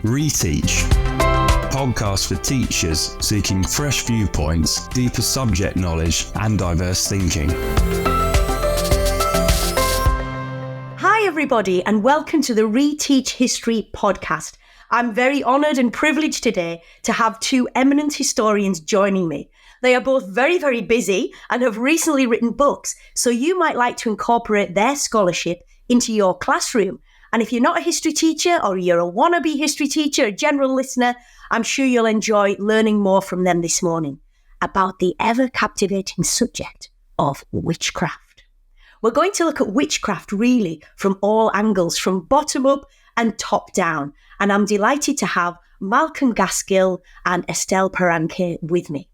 RETEACH, podcast for teachers seeking fresh viewpoints, deeper subject knowledge, and diverse thinking. Hi everybody, and welcome to the RETEACH History podcast. I'm very honoured and privileged today to have two eminent historians joining me. They are both very, very busy and have recently written books, so you might like to incorporate their scholarship into your classroom. And if you're not a history teacher or you're a wannabe history teacher, a general listener, I'm sure you'll enjoy learning more from them this morning about the ever-captivating subject of witchcraft. We're going to look at witchcraft really from all angles, from bottom up and top down. And I'm delighted to have Malcolm Gaskill and Estelle Paranque with me.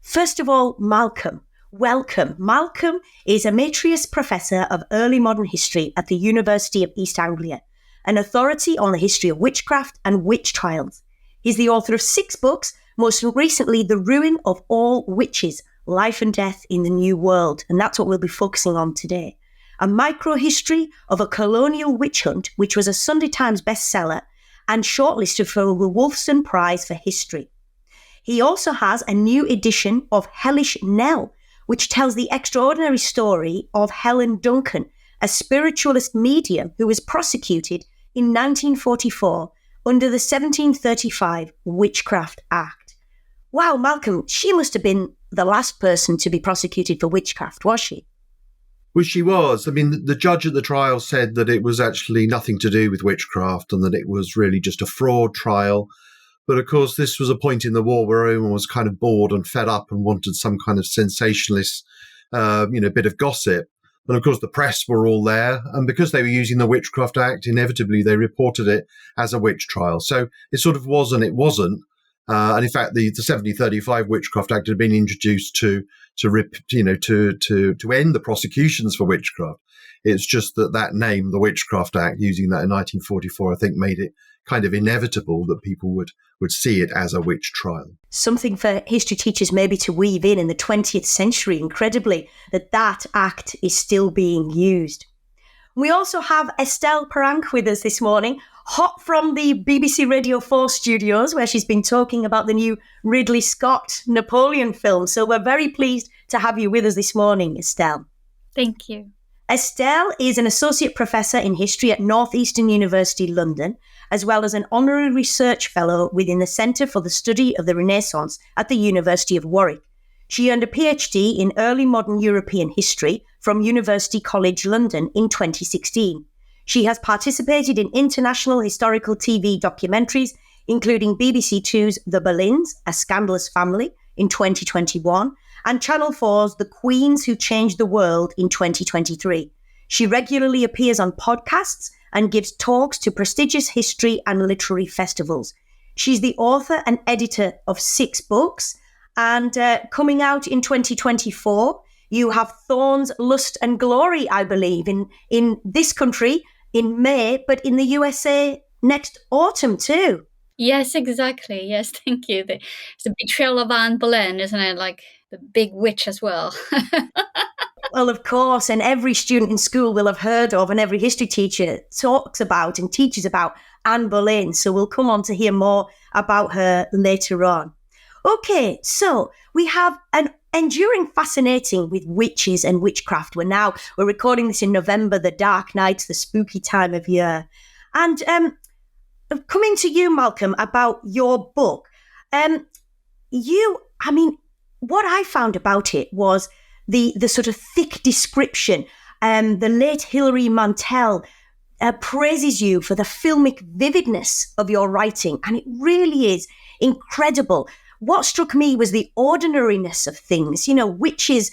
First of all, Malcolm, welcome. Malcolm is Emeritus Professor of Early Modern History at the University of East Anglia, an authority on the history of witchcraft and witch trials. He's the author of 6 books, most recently The Ruin of All Witches, Life and Death in the New World, and that's what we'll be focusing on today. A micro-history of a colonial witch hunt, which was a Sunday Times bestseller and shortlisted for the Wolfson Prize for History. He also has a new edition of Hellish Nell, which tells the extraordinary story of Helen Duncan, a spiritualist medium who was prosecuted in 1944 under the 1735 Witchcraft Act. Wow, Malcolm, she must have been the last person to be prosecuted for witchcraft, was she? Well, she was. I mean, the judge at the trial said that it was actually nothing to do with witchcraft and that it was really just a fraud trial. But of course, this was a point in the war where everyone was kind of bored and fed up and wanted some kind of sensationalist, bit of gossip. And of course, the press were all there. And because they were using the Witchcraft Act, inevitably they reported it as a witch trial. So it sort of was and it wasn't. And in fact, the 1735 Witchcraft Act had been introduced to end the prosecutions for witchcraft. It's just that name, the Witchcraft Act, using that in 1944, I think made it kind of inevitable that people would see it as a witch trial. Something for history teachers maybe to weave in the 20th century, incredibly, that act is still being used. We also have Estelle Paranque with us this morning, hot from the BBC Radio 4 studios, where she's been talking about the new Ridley Scott Napoleon film. So we're very pleased to have you with us this morning, Estelle. Thank you. Estelle is an Associate Professor in History at Northeastern University, London, as well as an Honorary Research Fellow within the Centre for the Study of the Renaissance at the University of Warwick. She earned a PhD in Early Modern European History from University College London in 2016. She has participated in international historical TV documentaries, including BBC Two's The Boleyns, A Scandalous Family in 2021, and Channel 4's The Queens Who Changed the World in 2023. She regularly appears on podcasts and gives talks to prestigious history and literary festivals. She's the author and editor of 6 books, and coming out in 2024, you have Thorns, Lust and Glory, I believe, in this country in May, but in the USA next autumn too. Yes, exactly. Yes, thank you. It's the betrayal of Anne Boleyn, isn't it? Like the big witch as well. Well, of course, and every student in school will have heard of, and every history teacher talks about and teaches about Anne Boleyn. So we'll come on to hear more about her later on. Okay, so we have an enduring fascinating with witches and witchcraft. We're recording this in November, the dark nights, the spooky time of year. And coming to you, Malcolm, about your book, what I found about it was the sort of thick description. The late Hilary Mantel praises you for the filmic vividness of your writing, and it really is incredible. What struck me was the ordinariness of things. You know, witches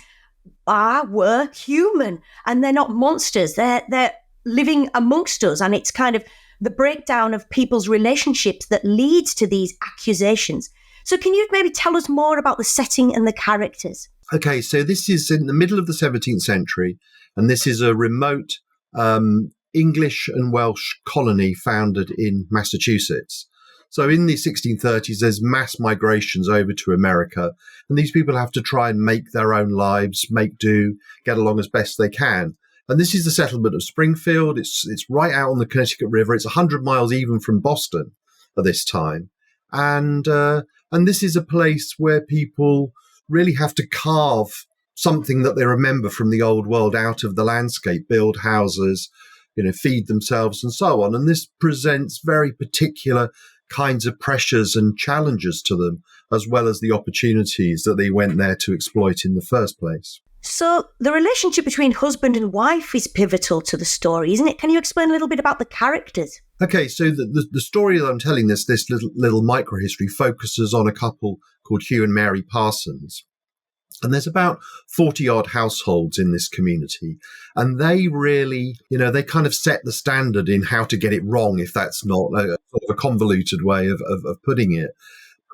were human, and they're not monsters. They're living amongst us, and it's kind of the breakdown of people's relationships that leads to these accusations. So can you maybe tell us more about the setting and the characters? Okay, so this is in the middle of the 17th century, and this is a remote English and Welsh colony founded in Massachusetts. So in the 1630s, there's mass migrations over to America, and these people have to try and make their own lives, make do, get along as best they can. And this is the settlement of Springfield. It's right out on the Connecticut River. It's 100 miles even from Boston. at this time. And this is a place where people really have to carve something that they remember from the old world out of the landscape, build houses, feed themselves and so on. And this presents very particular kinds of pressures and challenges to them, as well as the opportunities that they went there to exploit in the first place. So the relationship between husband and wife is pivotal to the story, isn't it? Can you explain a little bit about the characters? Okay, so the story that I'm telling, this little micro-history, focuses on a couple called Hugh and Mary Parsons. And there's about 40-odd households in this community. And they really, they kind of set the standard in how to get it wrong, if that's not sort of a convoluted way of putting it.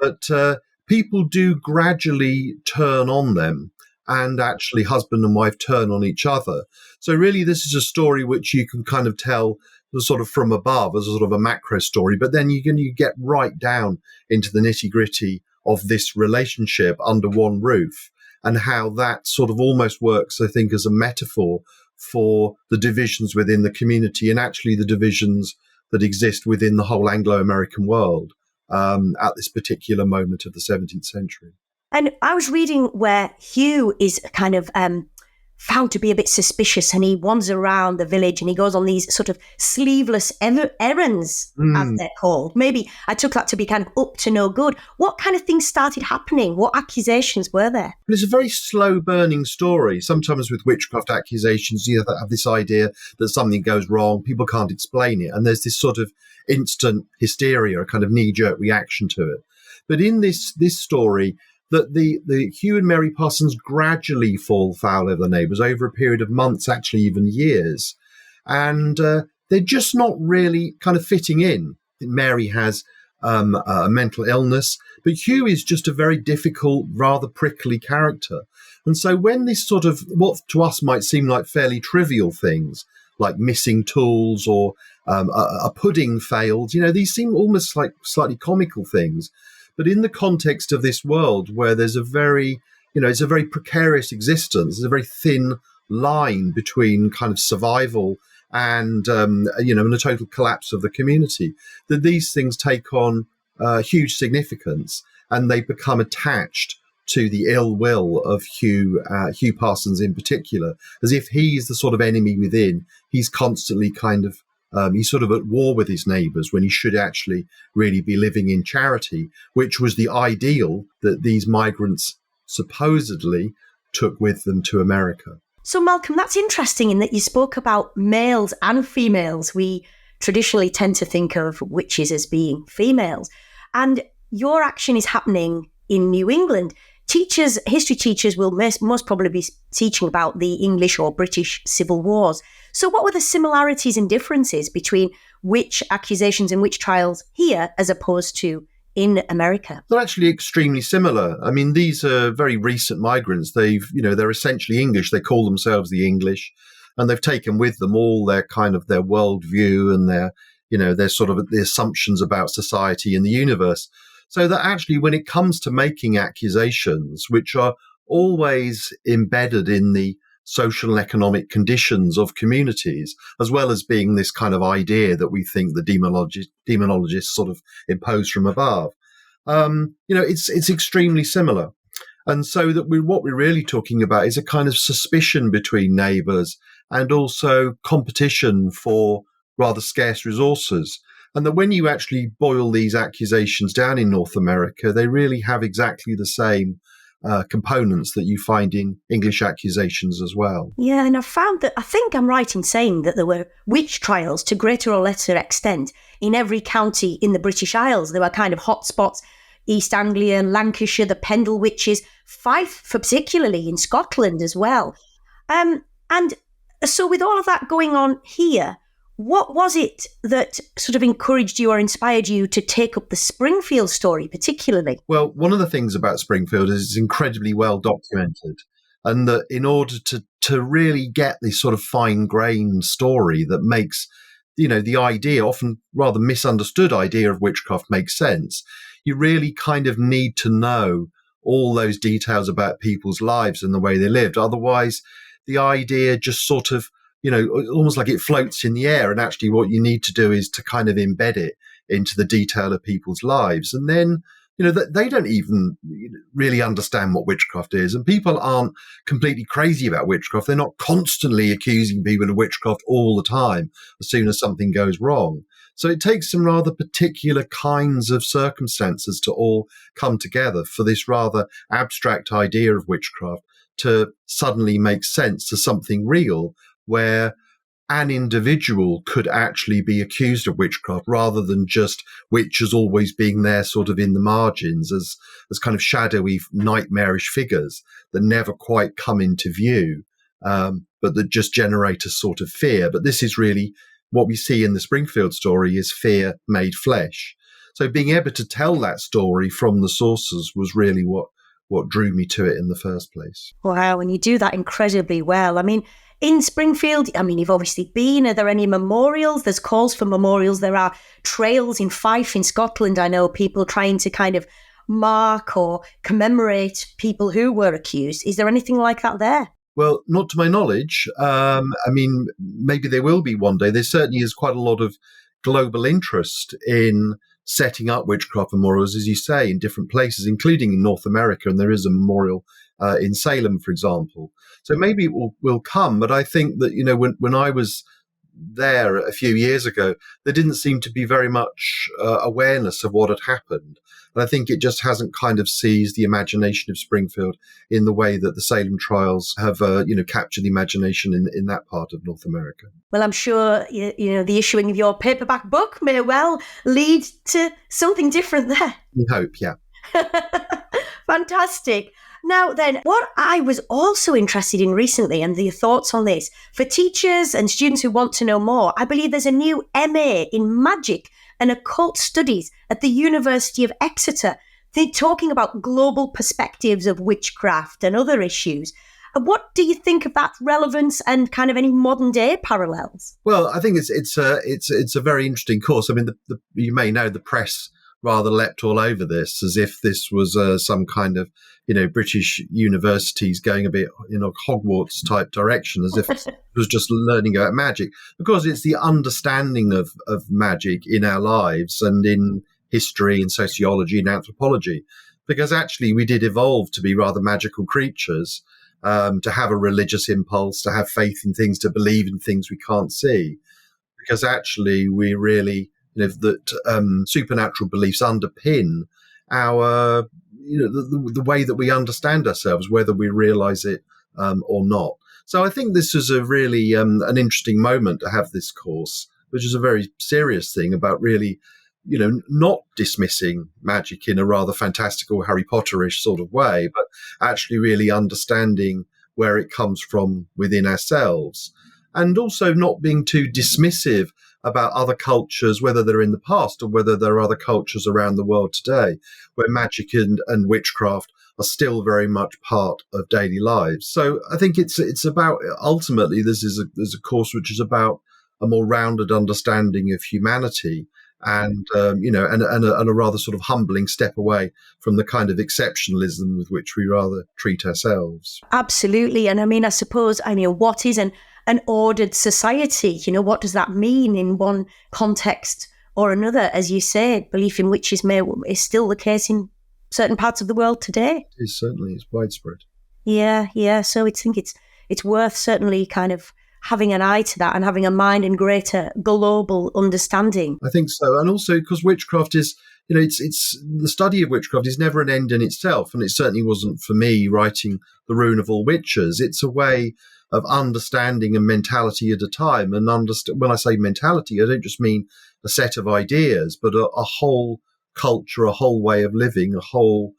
But people do gradually turn on them, and actually husband and wife turn on each other. So really, this is a story which you can kind of tell sort of from above as a sort of a macro story, but then you get right down into the nitty-gritty of this relationship under one roof, and how that sort of almost works, I think, as a metaphor for the divisions within the community, and actually the divisions that exist within the whole Anglo-American world at this particular moment of the 17th century. And I was reading where Hugh is kind of found to be a bit suspicious, and he wanders around the village and he goes on these sort of sleeveless errands, as they're called. Maybe I took that to be kind of up to no good. What kind of things started happening? What accusations were there? It's a very slow-burning story. Sometimes with witchcraft accusations, you have this idea that something goes wrong, people can't explain it, and there's this sort of instant hysteria, a kind of knee-jerk reaction to it. But in this story, that the Hugh and Mary Parsons gradually fall foul of the neighbours over a period of months, actually even years. And they're just not really kind of fitting in. Mary has a mental illness, but Hugh is just a very difficult, rather prickly character. And so when this sort of, what to us might seem like fairly trivial things, like missing tools or a pudding failed, these seem almost like slightly comical things. But in the context of this world where there's a very, it's a very precarious existence, there's a very thin line between kind of survival and, and a total collapse of the community, that these things take on huge significance, and they become attached to the ill will of Hugh Parsons in particular, as if he's the sort of enemy within. He's constantly kind of he's sort of at war with his neighbours when he should actually really be living in charity, which was the ideal that these migrants supposedly took with them to America. So, Malcolm, that's interesting in that you spoke about males and females. We traditionally tend to think of witches as being females. And your action is happening in New England. History teachers will most probably be teaching about the English or British Civil Wars. So what were the similarities and differences between witch accusations and witch trials here as opposed to in America? They're actually extremely similar. I mean, these are very recent migrants. They're essentially English. They call themselves the English, and they've taken with them all their kind of their worldview and their sort of the assumptions about society and the universe. So that actually, when it comes to making accusations, which are always embedded in the social and economic conditions of communities, as well as being this kind of idea that we think the demonologists sort of impose from above, it's extremely similar. And so that what we're really talking about is a kind of suspicion between neighbours and also competition for rather scarce resources. And that when you actually boil these accusations down in North America, they really have exactly the same components that you find in English accusations as well. Yeah, and I found that, I think I'm right in saying that there were witch trials to greater or lesser extent in every county in the British Isles. There were kind of hotspots, East Anglia, Lancashire, the Pendle witches, Fife particularly in Scotland as well. And so with all of that going on here, what was it that sort of encouraged you or inspired you to take up the Springfield story particularly? Well, one of the things about Springfield is it's incredibly well documented, and that in order to really get this sort of fine-grained story that makes, the idea, often rather misunderstood idea of witchcraft makes sense, you really kind of need to know all those details about people's lives and the way they lived. Otherwise, the idea just sort of, almost like it floats in the air. And actually what you need to do is to kind of embed it into the detail of people's lives. And then, they don't even really understand what witchcraft is. And people aren't completely crazy about witchcraft. They're not constantly accusing people of witchcraft all the time as soon as something goes wrong. So it takes some rather particular kinds of circumstances to all come together for this rather abstract idea of witchcraft to suddenly make sense to something real, where an individual could actually be accused of witchcraft rather than just witches always being there sort of in the margins as kind of shadowy, nightmarish figures that never quite come into view, but that just generate a sort of fear. But this is really what we see in the Springfield story is fear made flesh. So being able to tell that story from the sources was really what drew me to it in the first place. Wow, and you do that incredibly well. I mean, in Springfield, you've obviously been. Are there any memorials? There's calls for memorials. There are trails in Fife in Scotland. I know people trying to kind of mark or commemorate people who were accused. Is there anything like that there? Well, not to my knowledge. Maybe there will be one day. There certainly is quite a lot of global interest in setting up witchcraft memorials, as you say, in different places, including in North America. And there is a memorial in Salem, for example. So maybe it will come. But I think that, when I was there a few years ago, there didn't seem to be very much awareness of what had happened. And I think it just hasn't kind of seized the imagination of Springfield in the way that the Salem trials have, captured the imagination in that part of North America. Well, I'm sure, the issuing of your paperback book may well lead to something different there. We hope, yeah. Fantastic. Now then, what I was also interested in recently, and your thoughts on this, for teachers and students who want to know more, I believe there's a new MA in Magic and Occult Studies at the University of Exeter. They're talking about global perspectives of witchcraft and other issues. What do you think of that relevance and kind of any modern day parallels? Well, I think it's a very interesting course. I mean, you may know the press rather leapt all over this as if this was some kind of, British universities going a bit, Hogwarts type direction, as if it was just learning about magic. Of course, it's the understanding of magic in our lives and in history and sociology and anthropology, because actually we did evolve to be rather magical creatures, to have a religious impulse, to have faith in things, to believe in things we can't see, because actually we really, that supernatural beliefs underpin our, the way that we understand ourselves, whether we realize it or not. So I think this is a really an interesting moment to have this course, which is a very serious thing about really, not dismissing magic in a rather fantastical Harry Potterish sort of way, but actually really understanding where it comes from within ourselves, and also not being too dismissive about other cultures, whether they're in the past or whether there are other cultures around the world today where magic and witchcraft are still very much part of daily lives. So I think it's about, ultimately, there's a course which is about a more rounded understanding of humanity and a rather sort of humbling step away from the kind of exceptionalism with which we rather treat ourselves. Absolutely. And I suppose, what is an ordered society? What does that mean in one context or another? As you say, belief in witches is still the case in certain parts of the world today. It is, certainly. It's widespread. Yeah. So I think it's worth certainly kind of having an eye to that and having a mind and greater global understanding. I think so. And also because witchcraft is, it's the study of witchcraft is never an end in itself. And it certainly wasn't for me writing The Rune of All Witches. It's a way of understanding a mentality at a time. And when I say mentality, I don't just mean a set of ideas, but a whole culture, a whole way of living, a whole,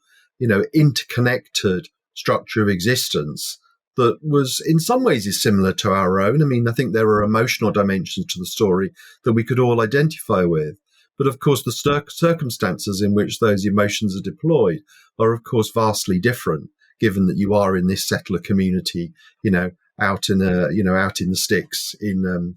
interconnected structure of existence that was in some ways is similar to our own. I think there are emotional dimensions to the story that we could all identify with. But of course, the circumstances in which those emotions are deployed are, of course, vastly different, given that you are in this settler community, out in the sticks in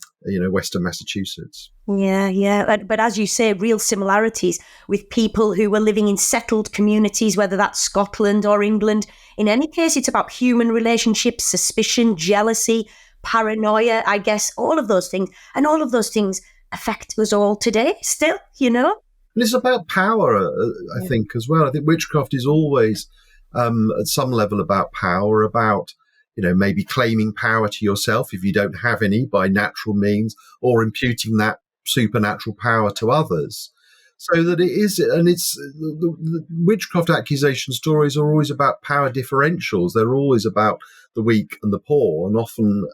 Western Massachusetts. Yeah. But as you say, real similarities with people who were living in settled communities, whether that's Scotland or England. In any case, it's about human relationships, suspicion, jealousy, paranoia, I guess, all of those things. And all of those things affect us all today still, you know? And it's about power, I think, as well. I think witchcraft is always, at some level, about power, about, maybe claiming power to yourself if you don't have any by natural means, or imputing that supernatural power to others. So that it is, and it's the witchcraft accusation stories are always about power differentials. They're always about the weak and the poor, and often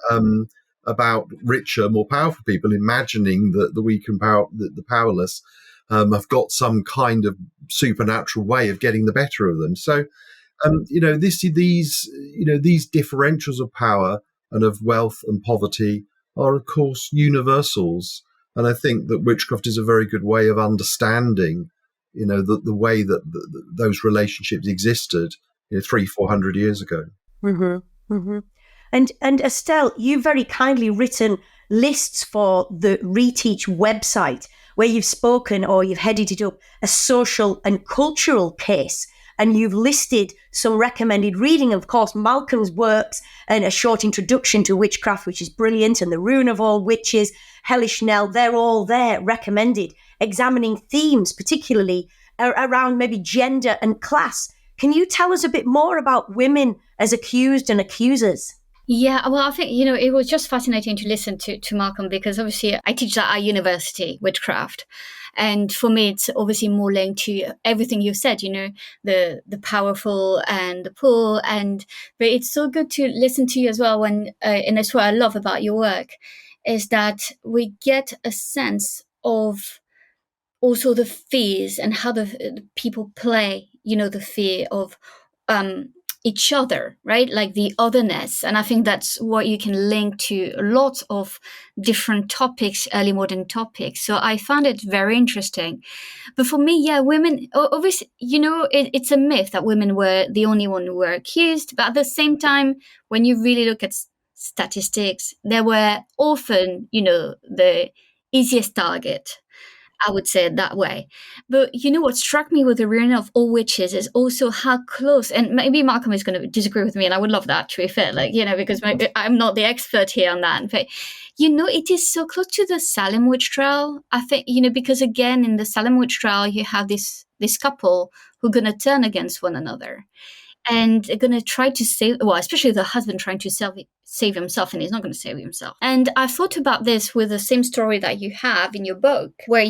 about richer, more powerful people, imagining that the weak and the powerless have got some kind of supernatural way of getting the better of them. So, these differentials of power and of wealth and poverty are, of course, universals. And I think that witchcraft is a very good way of understanding, the way that those relationships existed 300-400 years ago. Mm-hmm. Mm-hmm. And Estelle, you've very kindly written lists for the RETEACH website where you've spoken, or you've headed it up, a social and cultural case. And you've listed some recommended reading, of course, Malcolm's works and A Short Introduction to Witchcraft, which is brilliant, and The Ruin of All Witches, Hellish Knell, they're all there recommended, examining themes, particularly around maybe gender and class. Can you tell us a bit more about women as accused and accusers? Yeah, well, I think, it was just fascinating to listen to Malcolm, because obviously I teach at our university, witchcraft. And for me, it's obviously more linked to everything you said, the powerful and the poor. But it's so good to listen to you as well and that's what I love about your work, is that we get a sense of also the fears and how the people play, the fear of each other, right? Like the otherness. And I think that's what you can link to a lot of different topics, early modern topics. So I found it very interesting. But for me, women, obviously, it's a myth that women were the only one who were accused. But at the same time, when you really look at statistics, they were often, the easiest target. I would say it that way. But what struck me with the Ruin of All Witches is also how close, and maybe Malcolm is going to disagree with me, and I would love that, to be fair, because I'm not the expert here on that. But, it is so close to the Salem witch trial. I think, because again, in the Salem witch trial, you have this couple who are going to turn against one another. And they're going to try to save, especially the husband trying to save himself, and he's not going to save himself. And I thought about this with the same story that you have in your book, where,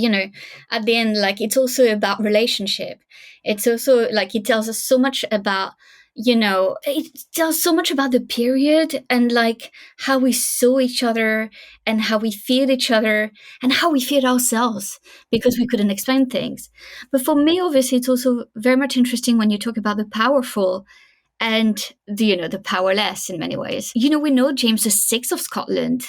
at the end, it's also about relationship. It's also it tells us so much about, it tells so much about the period and how we saw each other and how we feared each other and how we feared ourselves because we couldn't explain things. But for me, obviously, it's also very much interesting when you talk about the powerful and the powerless in many ways. We know James VI of Scotland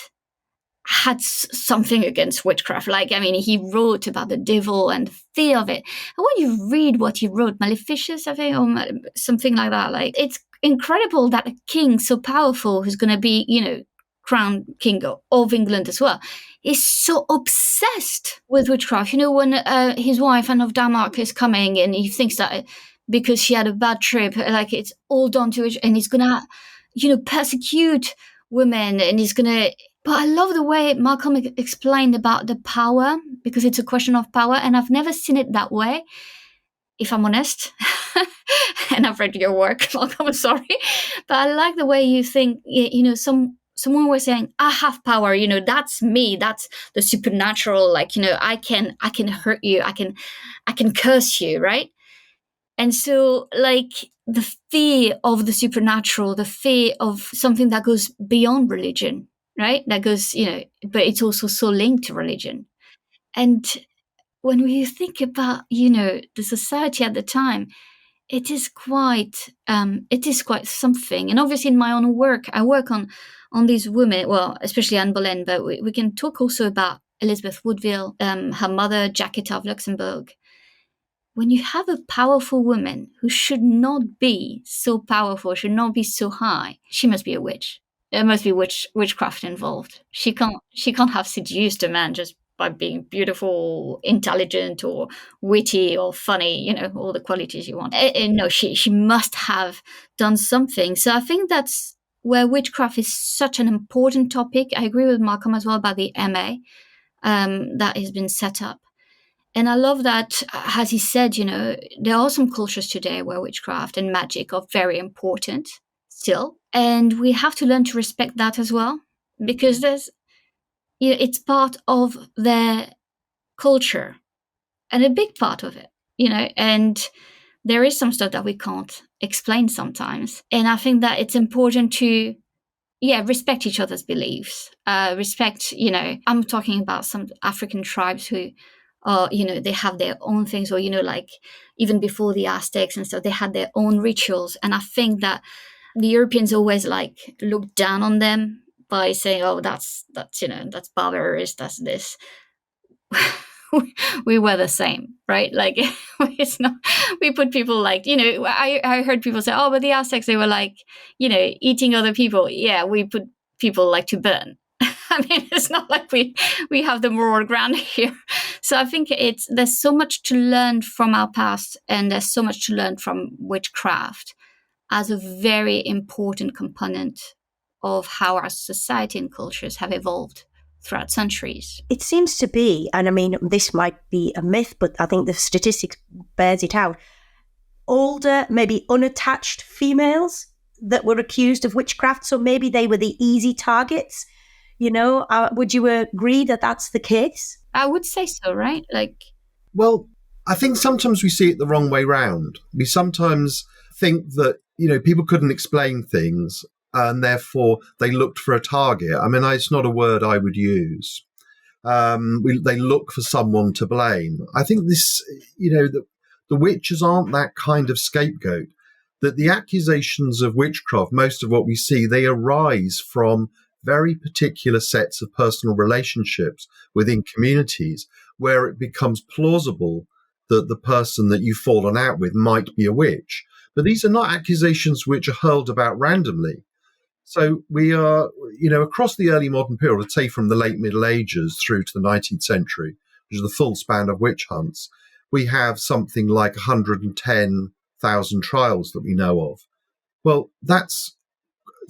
had something against witchcraft. He wrote about the devil and the fear of it. And when you read what he wrote, Maleficious, I think, or something like that, it's incredible that a king so powerful who's going to be, crowned king of England as well, is so obsessed with witchcraft. When his wife, Anne of Denmark, is coming and he thinks that because she had a bad trip, it's all done to it, and he's going to, persecute women, and he's going to... But I love the way Malcolm explained about the power, because it's a question of power, and I've never seen it that way, if I'm honest. And I've read your work, Malcolm, I'm sorry. But I like the way you think, someone was saying, I have power, that's me, that's the supernatural, I can hurt you, I can curse you, right? And so, the fear of the supernatural, the fear of something that goes beyond religion, right? That goes, but it's also so linked to religion. And when we think about, the society at the time, it is quite something. And obviously in my own work, I work on these women, well, especially Anne Boleyn, but we can talk also about Elizabeth Woodville, her mother, Jacquetta of Luxembourg. When you have a powerful woman who should not be so powerful, should not be so high, she must be a witch. There must be witchcraft involved. She can't have seduced a man just by being beautiful, intelligent, or witty, or funny, all the qualities you want. No, she must have done something. So I think that's where witchcraft is such an important topic. I agree with Malcolm as well about the MA. that has been set up. And I love that, as he said, there are some cultures today where witchcraft and magic are very important still. And we have to learn to respect that as well, because it's part of their culture and a big part of it, and there is some stuff that we can't explain sometimes. And I think that it's important to, respect each other's beliefs, respect, I'm talking about some African tribes who they have their own things, or, like even before the Aztecs and stuff, they had their own rituals. And I think that the Europeans always looked down on them by saying, oh, that's barbarous, that's this. We were the same, right? It's not, we put people I heard people say, oh, but the Aztecs, they were eating other people. Yeah, we put people to burn. I mean, it's not like we have the moral ground here. So I think there's so much to learn from our past, and there's so much to learn from witchcraft as a very important component of how our society and cultures have evolved throughout centuries. It seems to be, and I mean, this might be a myth, but I think the statistics bears it out, older, maybe unattached females that were accused of witchcraft. So maybe they were the easy targets. Would you agree that that's the case? I would say so, right? Well, I think sometimes we see it the wrong way round. We sometimes think that, people couldn't explain things, and therefore they looked for a target. I mean, it's not a word I would use. They look for someone to blame. I think this, the witches aren't that kind of scapegoat. That the accusations of witchcraft, most of what we see, they arise from very particular sets of personal relationships within communities where it becomes plausible that the person that you've fallen out with might be a witch. But these are not accusations which are hurled about randomly. So we are, across the early modern period, I'd say from the late Middle Ages through to the 19th century, which is the full span of witch hunts, we have something like 110,000 trials that we know of. Well, that's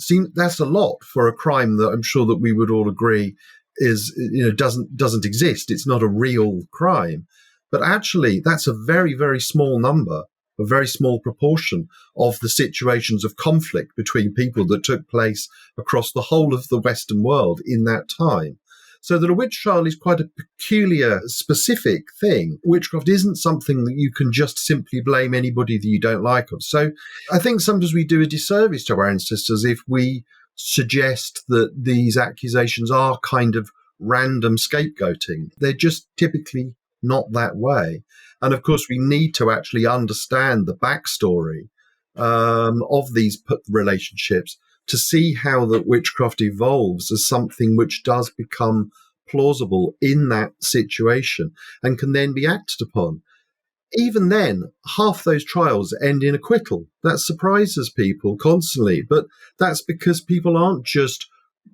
a lot for a crime that I'm sure that we would all agree is, doesn't exist. It's not a real crime. But actually, that's a very, very small number, a very small proportion of the situations of conflict between people that took place across the whole of the Western world in that time. So that a witch trial is quite a peculiar, specific thing. Witchcraft isn't something that you can just simply blame anybody that you don't like of. So I think sometimes we do a disservice to our ancestors if we suggest that these accusations are kind of random scapegoating. They're just typically not that way. And of course, we need to actually understand the backstory of these relationships to see how that witchcraft evolves as something which does become plausible in that situation and can then be acted upon. Even then, half those trials end in acquittal. That surprises people constantly, but that's because people aren't just,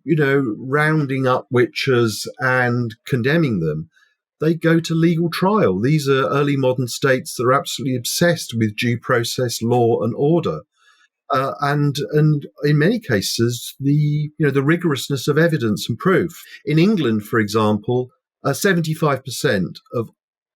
rounding up witches and condemning them. They go to legal trial. These are early modern states that are absolutely obsessed with due process, law and order. And in many cases, the rigorousness of evidence and proof. In England, for example, 75% of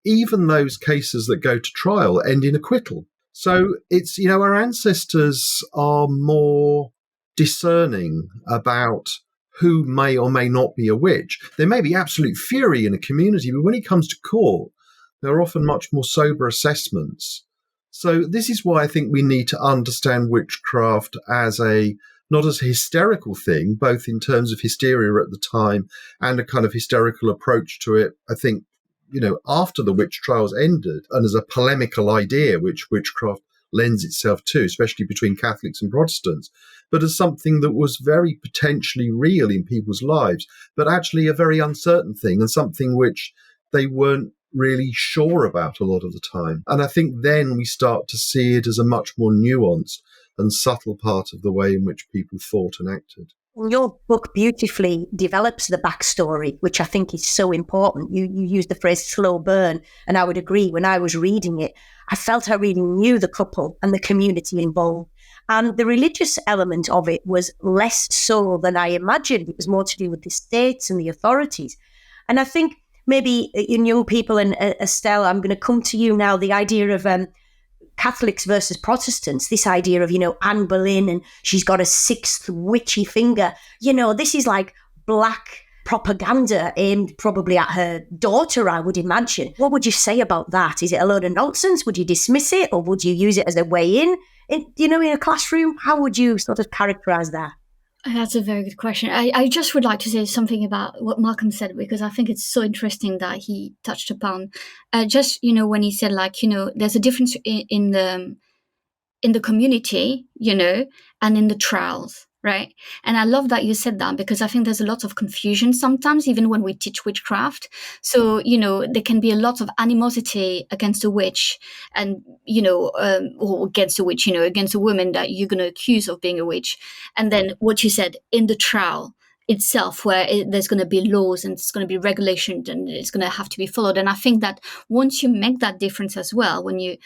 even those cases that go to trial end in acquittal. So it's, our ancestors are more discerning about who may or may not be a witch. There may be absolute fury in a community, but when it comes to court, there are often much more sober assessments. So this is why I think we need to understand witchcraft as not as a hysterical thing, both in terms of hysteria at the time and a kind of hysterical approach to it, I think, after the witch trials ended, and as a polemical idea, which witchcraft lends itself to, especially between Catholics and Protestants, but as something that was very potentially real in people's lives, but actually a very uncertain thing and something which they weren't really sure about a lot of the time. And I think then we start to see it as a much more nuanced and subtle part of the way in which people thought and acted. Your book beautifully develops the backstory, which I think is so important. You use the phrase slow burn, and I would agree. When I was reading it, I felt I really knew the couple and the community involved. And the religious element of it was less so than I imagined. It was more to do with the states and the authorities. And I think maybe in young people, and Estelle, I'm going to come to you now, the idea of Catholics versus Protestants, this idea of, Anne Boleyn, and she's got a sixth witchy finger. This is like black propaganda aimed probably at her daughter, I would imagine. What would you say about that? Is it a load of nonsense? Would you dismiss it, or would you use it as a way in a classroom? How would you sort of characterize that? That's a very good question. I just would like to say something about what Malcolm said, because I think it's so interesting that he touched upon. When he said, there's a difference in the community, and in the trials, right? And I love that you said that, because I think there's a lot of confusion sometimes, even when we teach witchcraft. So, there can be a lot of animosity against a witch, and, or against a witch, against a woman that you're going to accuse of being a witch. And then what you said in the trial itself, where there's going to be laws and it's going to be regulation and it's going to have to be followed. And I think that once you make that difference as well, when you,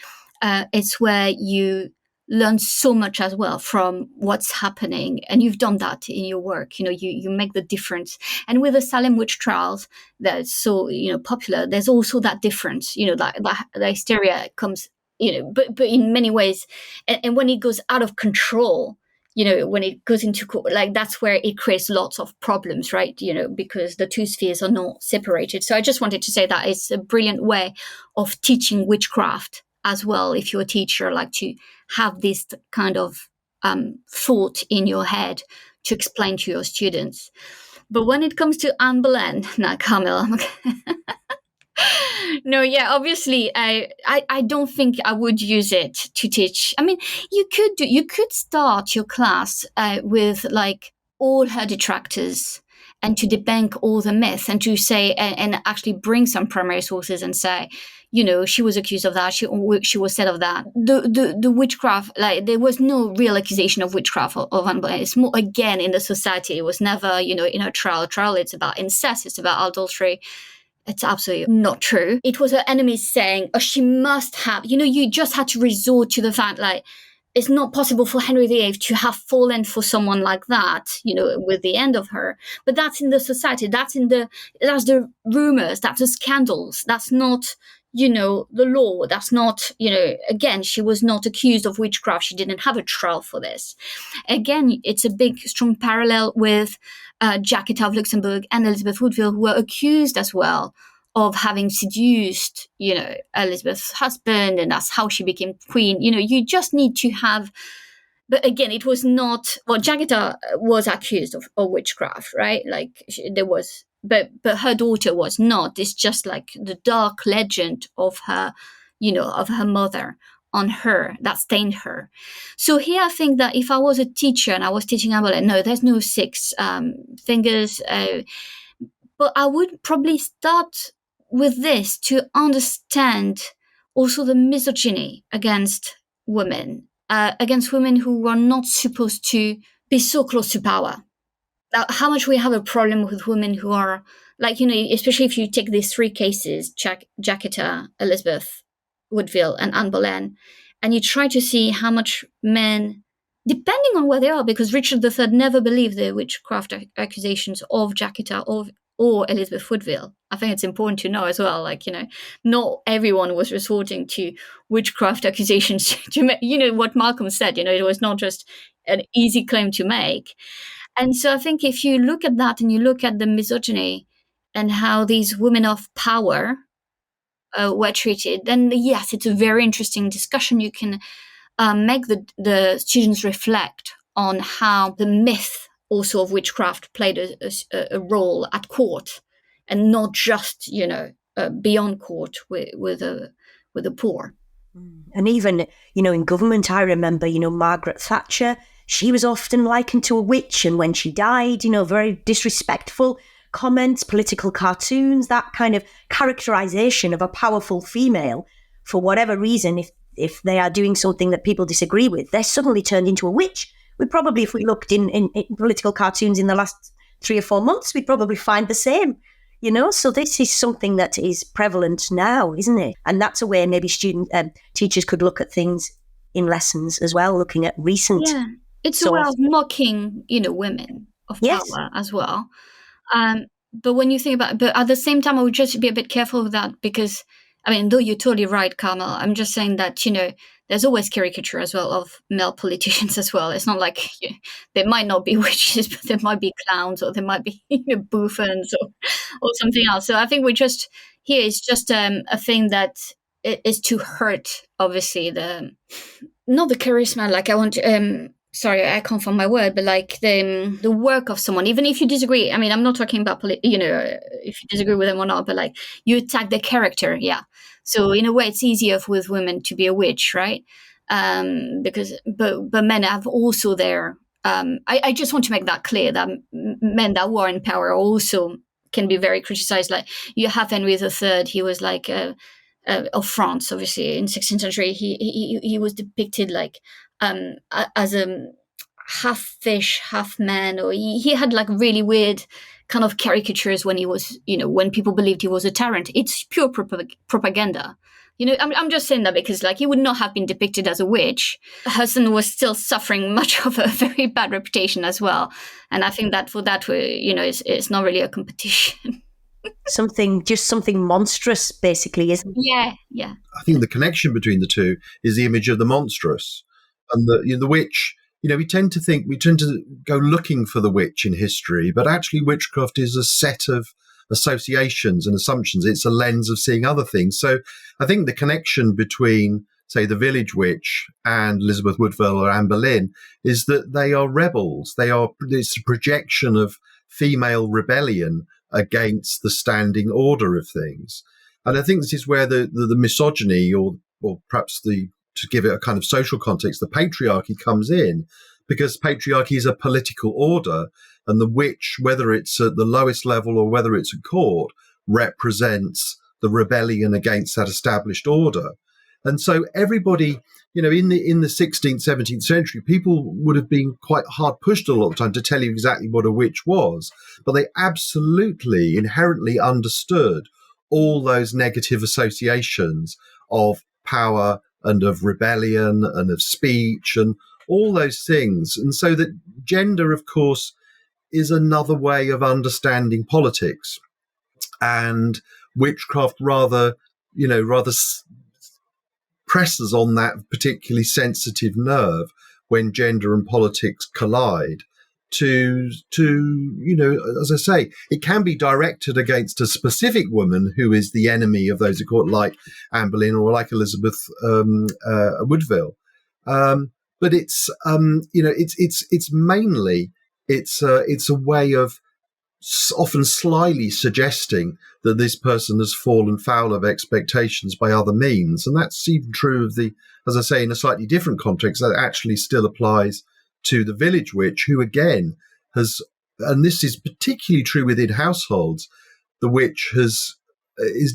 it's where you learn so much as well from what's happening, and you've done that in your work. You make the difference. And with the Salem witch trials that's so popular, there's also that difference. That the hysteria comes, but in many ways, and when it goes out of control, when it goes into court, that's where it creates lots of problems, right? Because the two spheres are not separated. So I just wanted to say that it's a brilliant way of teaching witchcraft as well, if you're a teacher, to have this kind of thought in your head to explain to your students. But when it comes to Anne Boleyn, now Camilla, no, yeah, obviously, I don't think I would use it to teach. I mean, you could start your class with all her detractors, and to debunk all the myths, and to say, and actually bring some primary sources and say, she was accused of that. She was said of that. The witchcraft, there was no real accusation of witchcraft of Anne Boleyn. It's more, again, in the society. It was never, in a trial. It's about incest. It's about adultery. It's absolutely not true. It was her enemies saying, oh, she must have, you just had to resort to the fact, it's not possible for Henry VIII to have fallen for someone like that, with the end of her. But that's in the society. That's the rumors. That's the scandals. That's not, the law. That's not, again, she was not accused of witchcraft. She didn't have a trial for this. Again, it's a big, strong parallel with Jacquetta of Luxembourg and Elizabeth Woodville, who were accused as well of having seduced, Elizabeth's husband, and that's how she became queen. You just need to have, but again, it was not, Jacquetta was accused of witchcraft, right? There was, but her daughter was not. It's just the dark legend of her, of her mother on her that stained her. So here I think that if I was a teacher and I was teaching Anne Boleyn, no, there's no six fingers, but I would probably start with this to understand also the misogyny against women who are not supposed to be so close to power. How much we have a problem with women who are, especially if you take these three cases, Jacquetta, Elizabeth Woodville, and Anne Boleyn, and you try to see how much men, depending on where they are, because Richard III never believed the witchcraft accusations of Jacquetta or Elizabeth Woodville. I think it's important to know as well, not everyone was resorting to witchcraft accusations to make, what Malcolm said, it was not just an easy claim to make. And so I think if you look at that and you look at the misogyny and how these women of power were treated, then yes, it's a very interesting discussion. You can make the students reflect on how the myth also of witchcraft played a role at court, and not just beyond court with the poor. And even in government, I remember Margaret Thatcher. She was often likened to a witch, and when she died, very disrespectful comments, political cartoons, that kind of characterization of a powerful female for whatever reason. If they are doing something that people disagree with, they're suddenly turned into a witch. If we looked in political cartoons in the last 3 or 4 months, we'd probably find the same, So this is something that is prevalent now, isn't it? And that's a way maybe teachers could look at things in lessons as well, looking at recent. Yeah, it's a way of mocking, women of power as well. when you think about it, but at the same time, I would just be a bit careful with that because, I mean, though you're totally right, Carmel, I'm just saying that, there's always caricature as well of male politicians as well. It's not like there might not be witches, but there might be clowns or there might be buffoons or something else. So I think here is just a thing that is to hurt, obviously, not the charisma, like I want to, sorry, I can't find my word, but like the work of someone, even if you disagree. I mean, I'm not talking about, if you disagree with them or not, but like you attack the character. Yeah. So in a way, it's easier with women to be a witch, right? But men have also their, I just want to make that clear that men that were in power also can be very criticized. Like you have Henry III, he was like, of France, obviously in 16th century, he was depicted like, as a half fish, half man, or he had like really weird kind of caricatures when he was, when people believed he was a tyrant. It's pure propaganda. I'm just saying that because like he would not have been depicted as a witch. Her son was still suffering much of a very bad reputation as well. And I think that for that, it's not really a competition. Something monstrous, basically, isn't it? Yeah. I think the connection between the two is the image of the monstrous. And the witch, we tend to go looking for the witch in history, but actually witchcraft is a set of associations and assumptions. It's a lens of seeing other things. So I think the connection between, say, the village witch and Elizabeth Woodville or Anne Boleyn is that they are rebels. It's a projection of female rebellion against the standing order of things. And I think this is where the misogyny or perhaps to give it a kind of social context, the patriarchy comes in, because patriarchy is a political order, and the witch, whether it's at the lowest level or whether it's at court, represents the rebellion against that established order. And so everybody, in the 16th, 17th century, people would have been quite hard pushed a lot of the time to tell you exactly what a witch was, but they absolutely inherently understood all those negative associations of power and of rebellion and of speech and all those things. And so that gender, of course, is another way of understanding politics. And witchcraft rather presses on that particularly sensitive nerve when gender and politics collide to as I say, it can be directed against a specific woman who is the enemy of those who call it, like Anne Boleyn or like Elizabeth Woodville. But it's mainly a way of often slyly suggesting that this person has fallen foul of expectations by other means. And that's even true of as I say, in a slightly different context, that actually still applies to the village witch, who again has, and this is particularly true within households, the witch is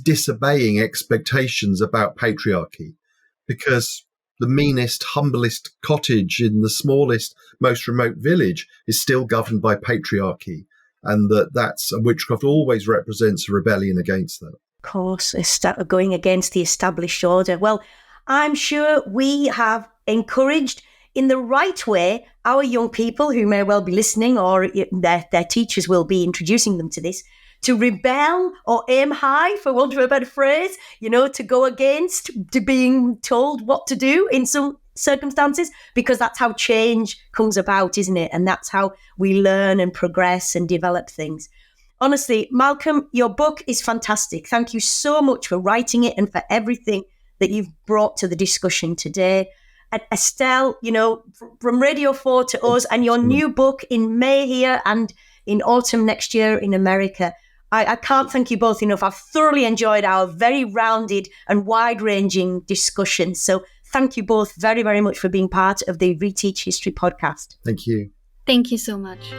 disobeying expectations about patriarchy, because the meanest, humblest cottage in the smallest, most remote village is still governed by patriarchy. And that's witchcraft always represents a rebellion against that. Of course, going against the established order. Well, I'm sure we have encouraged in the right way our young people who may well be listening, or their teachers will be introducing them to this, to rebel or aim high, for want of a better phrase, to go against to being told what to do in some circumstances, because that's how change comes about, isn't it? And that's how we learn and progress and develop things. Honestly, Malcolm, your book is fantastic. Thank you so much for writing it and for everything that you've brought to the discussion today. And Estelle, from Radio 4 to us, and your new book in May here and in autumn next year in America. I can't thank you both enough. I've thoroughly enjoyed our very rounded and wide-ranging discussion. So thank you both very, very much for being part of the RETEACH History podcast. Thank you. Thank you so much.